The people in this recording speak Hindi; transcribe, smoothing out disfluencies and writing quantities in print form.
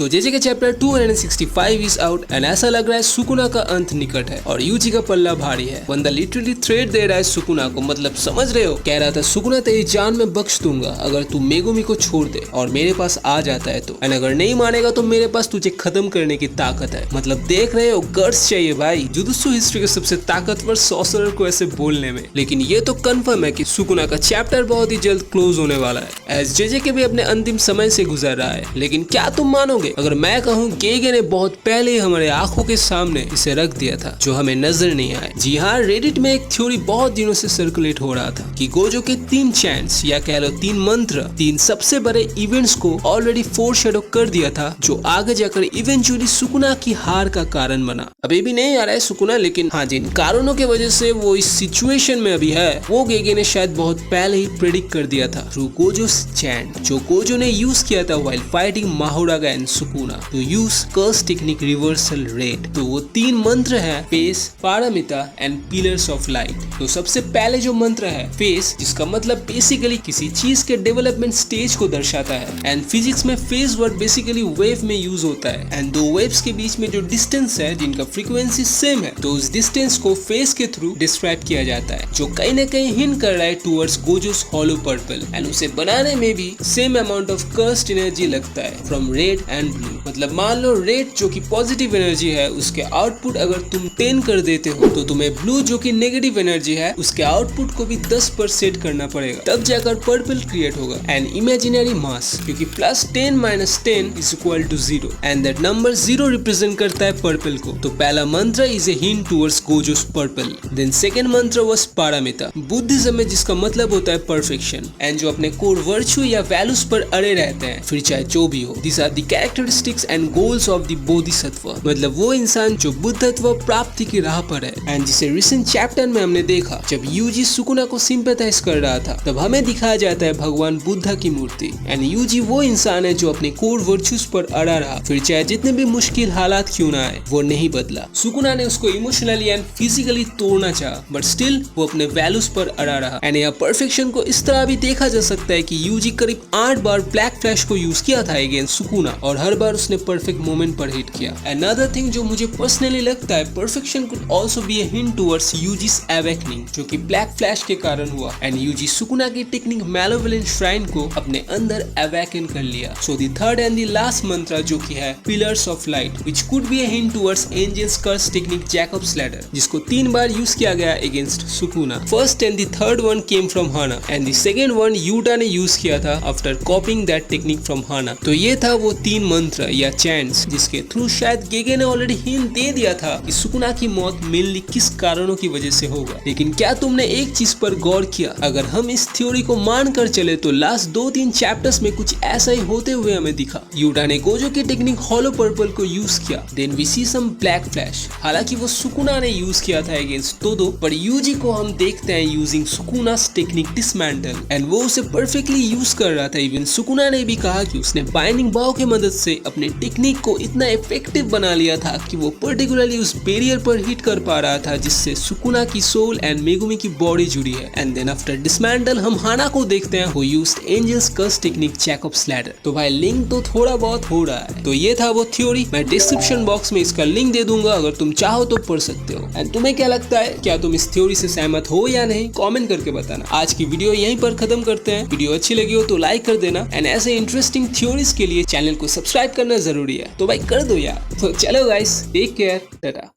तो जेजे के चैप्टर 265 इज आउट एंड ऐसा लग रहा है सुकुना का अंत निकट है और यूजी का पल्ला भारी है। बंदा लिटरली थ्रेट दे रहा है सुकुना को, मतलब समझ रहे हो। कह रहा था सुकुना तेरी जान में बख्श दूंगा अगर तू मेगुमी को छोड़ दे और मेरे पास आ जाता है तो, एंड अगर नहीं मानेगा तो मेरे पास तुझे खत्म करने की ताकत है। मतलब देख रहे हो, गट्स चाहिए भाई जुजुत्सु हिस्ट्री के सबसे ताकतवर सॉर्सरर को ऐसे बोलने में। लेकिन ये तो कंफर्म है कि सुकुना का चैप्टर बहुत ही जल्द क्लोज होने वाला है, एज जेजे के भी अपने अंतिम समय से गुजर रहा है। लेकिन क्या तुम मानोगे अगर मैं कहूँ गेगे ने बहुत पहले ही हमारे आंखों के सामने इसे रख दिया था जो हमें नजर नहीं आए। जी हाँ, रेडिट में एक थ्योरी बहुत दिनों से सर्कुलेट हो रहा था कि गोजो के 3 चैंट्स या कह लो 3 मंत्र 3 सबसे बड़े इवेंट्स को ऑलरेडी फोरशैडो कर दिया था, जो आगे जाकर इवेंचुअली सुकुना की हार का कारण बना। अभी भी नहीं आ रहा है सुकुना, लेकिन हाँ, जिन कारणों की वजह से वो इस सिचुएशन में अभी है वो गेगे ने शायद बहुत पहले ही प्रेडिक्ट कर दिया था थ्रू गोजोस चैंट, जो गोजो ने यूज किया था while fighting Mahoraga and Sukuna to use curse technique reversal red. तो वो 3 मंत्र है फेस, पारामिता एंड पिलर्स ऑफ लाइट। तो सबसे पहले जो मंत्र है फेस, जिसका मतलब बेसिकली किसी चीज के डेवलपमेंट स्टेज को दर्शाता है, एंड फिजिक्स में फेज वर्ड बेसिकली वेव में यूज होता है, एंड 2 वेव्स के बीच में जो डिस्टेंस है जिनका फ्रीक्वेंसी सेम है तो उस डिस्टेंस को फेस के थ्रू डिस्क्राइब किया जाता है, जो कहीं ना कहीं हिंट कर रहा है टुवर्ड्स गोजोस हॉलो पर्पल। एंड उसे बनाने में भी same amount of cursed energy लगता है फ्रॉम रेड एंड ब्लू। मतलब मान लो रेड जो कि पॉजिटिव एनर्जी है उसके आउटपुट अगर तुम 10 कर देते हो तो तुम्हें ब्लू जो कि नेगेटिव एनर्जी है उसके आउटपुट को भी 10 पर सेट करना पड़ेगा, तब जाकर पर्पल क्रिएट होगा। एंड इमेजिनरी मास, क्योंकि +10 - 10 is equal to 0 and that number 0 represent करता है पर्पल को। तो पहला मंत्र is a hint towards Gojo's purple. Then second मंत्र वाज पारामिता, बुद्धिज्म में जिसका मतलब होता है परफेक्शन, एंड जो अपने कोर वर्च्यू या वैल्यूज पर अड़े रहते हैं फिर चाहे जो भी हो। This are the characteristics and goals of the bodhisattva, मतलब वो इंसान जो बुद्धत्व प्राप्ति की राह पर है। एंड जिसे रिसेंट चैप्टर में हमने देखा जब यूजी सुकुना को सिंपैथाइज कर रहा था तब हमें दिखाया जाता है भगवान बुद्धा की मूर्ति। एंड यूजी वो इंसान है जो अपने कोर वर्च्यूज पर अड़ा रहा, फिर चाहे जितने भी मुश्किल हालात क्यों ना आए वो नहीं बदला। सुकुना ने उसको इमोशनली एंड फिजिकली तोड़ना चाहा बट स्टिल वो अपने वैल्यूज पर अड़ा रहा। एंड यहाँ परफेक्शन को इस तरह भी देखा जा सकता है कि यूजी करीब 8 बार ब्लैक फ्लैश को यूज किया था अगेंस्ट सुकुना और हर बार उसने परफेक्ट मोमेंट पर हिट किया। Another thing जो मुझे पर्सनली लगता है, perfection could also be a hint towards यूजी's awakening, जो कि ब्लैक फ्लैश के कारण हुआ। एंड यूजी सुकुना की टेक्निक मैलोवेलेंट श्राइन को अपने अंदर अवेकन कर लिया। So the third and the last मंत्र जो कि है pillars of light, which could be a hint towards angel's curse technique Jacob's ladder, जिसको 3 बार यूज किया गया against Sukuna. First and the third one came from Hana and the second one Yuta ने यूज किया था after copying that technique from Hana. तो ये था वो 3 मंत्र या चैंट्स जिसके थ्रू शायद गेगे ने ऑलरेडी हिंट दे दिया था कि सुकुना की मौत मेनली किस कारणों की वजह से होगा। लेकिन क्या तुमने एक चीज पर गौर किया, अगर हम इस थ्योरी को मान कर चले तो लास्ट 2-3 चैप्टर्स में कुछ ऐसा ही होते हुए हमें दिखा। यूटा ने गोजो की टेक्निक हॉलो पर्पल को यूज किया, then we see some black flash. हालांकि वो सुकुना ने यूज किया था अगेंस्ट तोदो, पर यूजी को हम देखते हैं यूजिंग सुकुनास टेक्निक डिसमेंटल एंड वो उसे परफेक्टली यूज कर रहा था। इवन सुकुना ने भी कहा कि उसने बाइंडिंग बाव की मदद से अपने टेक्निक को इतना इफेक्टिव बना लिया था कि वो पर्टिकुलरली उस बैरियर पर हिट कर पा रहा था जिससे सुकुना की सोल एंड मेगुमी की बॉडी जुड़ी है। एंड देन आफ्टर डिसमेंटल हम हाना को देखते हैं वो used angels curse technique Jacob's ladder. तो भाई लिंक तो थोड़ा बहुत हो रहा है। तो ये था वो थ्योरी, मैं डिस्क्रिप्शन बॉक्स में इसका लिंक दे दूंगा, अगर तुम चाहो तो पढ़ सकते हो। एंड तुम्हें क्या लगता है, क्या तुम इस थ्योरी से सहमत हो या नहीं, कमेंट करके बताना। आज की वीडियो यहीं पर खत्म करते हैं। वीडियो अच्छी लगी हो तो लाइक कर देना एंड ऐसे इंटरेस्टिंग थ्योरीज के लिए चैनल को सब्सक्राइब करना जरूरी है, तो भाई कर दो यार। तो चलो गाइस, टेक केयर, टाटा।